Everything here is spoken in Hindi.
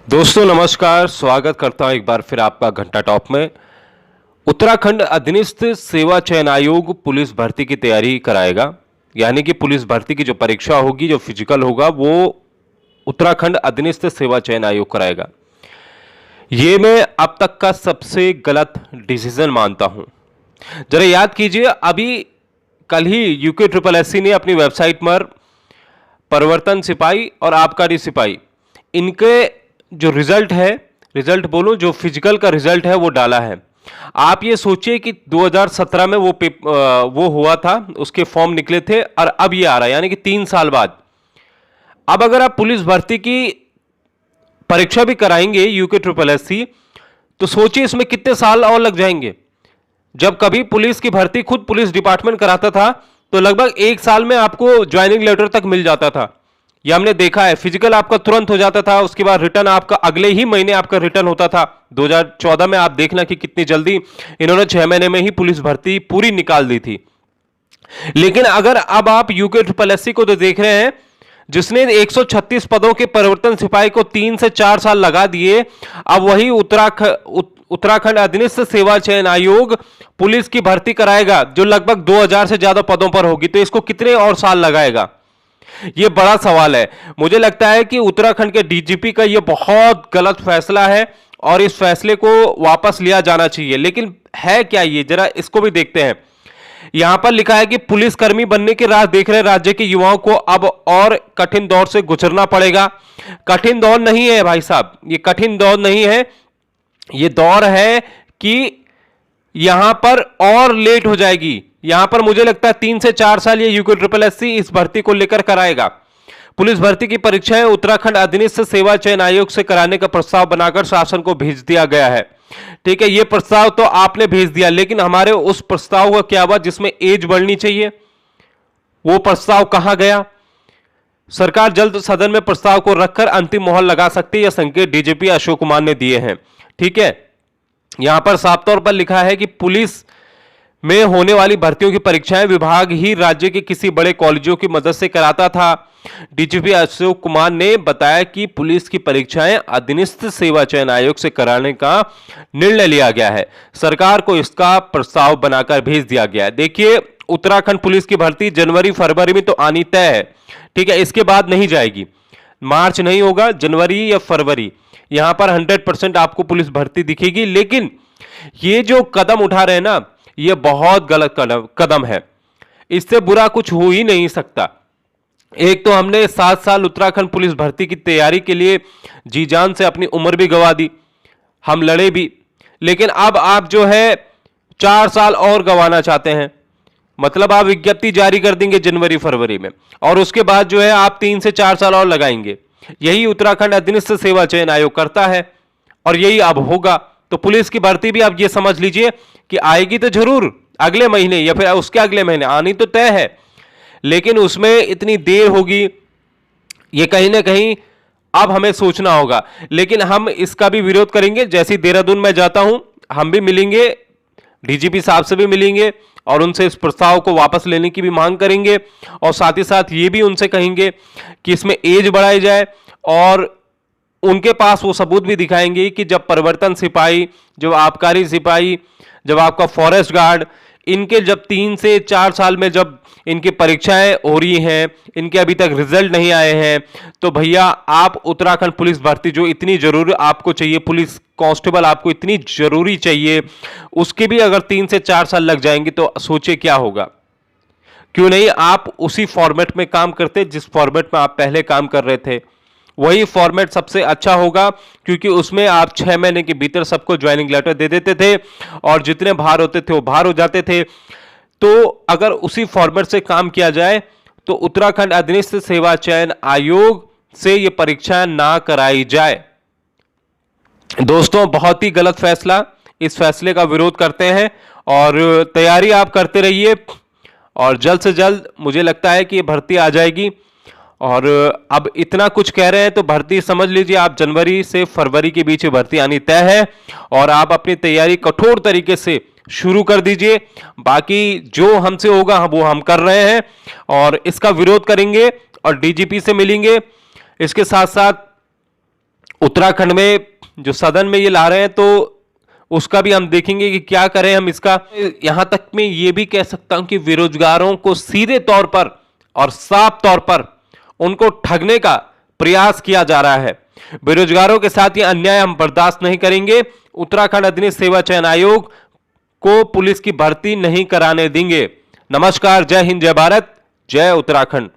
दोस्तों नमस्कार, स्वागत करता हूं एक बार फिर आपका घंटा टॉप में। उत्तराखंड अधीनस्थ सेवा चयन आयोग पुलिस भर्ती की तैयारी कराएगा। यानी कि पुलिस भर्ती की जो परीक्षा होगी, जो फिजिकल होगा, वो उत्तराखंड अधीनस्थ सेवा चयन आयोग कराएगा। ये मैं अब तक का सबसे गलत डिसीजन मानता हूं। जरा याद कीजिए, अभी कल ही यूके ट्रिपल एससी ने अपनी वेबसाइट पर परिवर्तन सिपाही और आबकारी सिपाही, इनके जो रिजल्ट है, रिजल्ट बोलो, जो फिजिकल का रिजल्ट है वो डाला है। आप ये सोचिए कि 2017 में वो हुआ था, उसके फॉर्म निकले थे, और अब ये आ रहा है, यानी कि 3 साल बाद। अब अगर आप पुलिस भर्ती की परीक्षा भी कराएंगे यूके ट्रिपल एससी, तो सोचिए इसमें कितने साल और लग जाएंगे। जब कभी पुलिस की भर्ती खुद पुलिस डिपार्टमेंट कराता था तो लगभग 1 साल में आपको ज्वाइनिंग लेटर तक मिल जाता था। यह हमने देखा है। फिजिकल आपका तुरंत हो जाता था, उसके बाद रिटर्न आपका अगले ही महीने आपका रिटर्न होता था। 2014 में आप देखना कि कितनी जल्दी इन्होंने 6 महीने में ही पुलिस भर्ती पूरी निकाल दी थी। लेकिन अगर अब आप यूके ट्रिपल एससी को तो देख रहे हैं, जिसने 136 पदों के परिवर्तन सिपाही को 3 से 4 साल लगा दिए, अब वही उत्तराखंड अधीनस्थ सेवा चयन आयोग पुलिस की भर्ती कराएगा जो लगभग 2000 से ज्यादा पदों पर होगी, तो इसको कितने और साल लगाएगा? यह बड़ा सवाल है। मुझे लगता है कि उत्तराखंड के डीजीपी का यह बहुत गलत फैसला है और इस फैसले को वापस लिया जाना चाहिए। लेकिन है क्या ये, जरा इसको भी देखते हैं। यहां पर लिखा है कि पुलिसकर्मी बनने की राह देख रहे राज्य के युवाओं को अब और कठिन दौर से गुजरना पड़ेगा। कठिन दौर नहीं है भाई साहब, ये कठिन दौर नहीं है, ये दौर है कि यहां पर और लेट हो जाएगी। यहां पर मुझे लगता है 3 से 4 साल ये यूके ट्रिपल एससी इस भर्ती को लेकर कराएगा। पुलिस भर्ती की परीक्षाएं उत्तराखंड अधीनस्थ सेवा चयन आयोग से कराने का प्रस्ताव बनाकर शासन को भेज दिया गया है। ठीक है, यह प्रस्ताव तो आपने भेज दिया, लेकिन हमारे उस प्रस्ताव का क्या हुआ जिसमें एज बढ़नी चाहिए? वो प्रस्ताव कहां गया? सरकार जल्द सदन में प्रस्ताव को रखकर अंतिम मोहर लगा सकती है, यह संकेत डीजीपी अशोक कुमार ने दिए हैं। ठीक है, यहां पर साफ तौर पर लिखा है कि पुलिस में होने वाली भर्तियों की परीक्षाएं विभाग ही राज्य के किसी बड़े कॉलेजों की मदद से कराता था। डीजीपी अशोक कुमार ने बताया कि पुलिस की परीक्षाएं अधीनस्थ सेवा चयन आयोग से कराने का निर्णय लिया गया है। सरकार को इसका प्रस्ताव बनाकर भेज दिया गया है। देखिए, उत्तराखंड पुलिस की भर्ती जनवरी फरवरी में तो आनी तय है। ठीक है, इसके बाद नहीं जाएगी, मार्च नहीं होगा, जनवरी या फरवरी, यहां पर 100% आपको पुलिस भर्ती दिखेगी। लेकिन ये जो कदम उठा रहे हैं ना, ये बहुत गलत कदम है। इससे बुरा कुछ हो ही नहीं सकता। एक तो हमने 7 साल उत्तराखंड पुलिस भर्ती की तैयारी के लिए जी जान से अपनी उम्र भी गंवा दी, हम लड़े भी, लेकिन अब आप जो है 4 साल और गंवाना चाहते हैं। मतलब आप विज्ञप्ति जारी कर देंगे जनवरी फरवरी में, और उसके बाद जो है आप 3 से 4 साल और लगाएंगे। यही उत्तराखंड अधीनस्थ सेवा चयन आयोग करता है और यही अब होगा। तो पुलिस की भर्ती भी आप ये समझ लीजिए कि आएगी तो जरूर अगले महीने या फिर उसके अगले महीने, आनी तो तय है, लेकिन उसमें इतनी देर होगी, ये कहीं ना कहीं अब हमें सोचना होगा। लेकिन हम इसका भी विरोध करेंगे। जैसे देहरादून में जाता हूं, हम भी मिलेंगे, डीजीपी साहब से भी मिलेंगे और उनसे इस प्रस्ताव को वापस लेने की भी मांग करेंगे, और साथ ही साथ ये भी उनसे कहेंगे कि इसमें एज बढ़ाई जाए, और उनके पास वो सबूत भी दिखाएंगे कि जब परिवर्तन सिपाही, जब आबकारी सिपाही, जब आपका फॉरेस्ट गार्ड, इनके जब 3 से 4 साल में जब इनकी परीक्षाएं हो रही हैं, इनके अभी तक रिजल्ट नहीं आए हैं, तो भैया आप उत्तराखंड पुलिस भर्ती जो इतनी जरूरी आपको चाहिए, पुलिस कांस्टेबल आपको इतनी जरूरी चाहिए, उसके भी अगर 3 से 4 साल लग जाएंगे तो सोचिए क्या होगा। क्यों नहीं आप उसी फॉर्मेट में काम करते जिस फॉर्मेट में आप पहले काम कर रहे थे? वही फॉर्मेट सबसे अच्छा होगा, क्योंकि उसमें आप 6 महीने के भीतर सबको ज्वाइनिंग लेटर दे देते थे और जितने बाहर होते थे वो बाहर हो जाते थे। तो अगर उसी फॉर्मेट से काम किया जाए तो उत्तराखंड अधीनस्थ सेवा चयन आयोग से ये परीक्षा ना कराई जाए। दोस्तों, बहुत ही गलत फैसला, इस फैसले का विरोध करते हैं और तैयारी आप करते रहिए, और जल्द से जल्द मुझे लगता है कि ये भर्ती आ जाएगी। और अब इतना कुछ कह रहे हैं तो भर्ती समझ लीजिए आप जनवरी से फरवरी के बीच भर्ती आनी तय है, और आप अपनी तैयारी कठोर तरीके से शुरू कर दीजिए। बाकी जो हमसे होगा वो हम कर रहे हैं और इसका विरोध करेंगे और डीजीपी से मिलेंगे। इसके साथ साथ उत्तराखंड में जो सदन में ये ला रहे हैं तो उसका भी हम देखेंगे कि क्या करें हम इसका। यहां तक मैं ये भी कह सकता हूं कि बेरोजगारों को सीधे तौर पर और साफ तौर पर उनको ठगने का प्रयास किया जा रहा है। बेरोजगारों के साथ ये अन्याय हम बर्दाश्त नहीं करेंगे। उत्तराखंड अधीनस्थ सेवा चयन आयोग को पुलिस की भर्ती नहीं कराने देंगे। नमस्कार, जय हिंद, जय भारत, जय उत्तराखंड।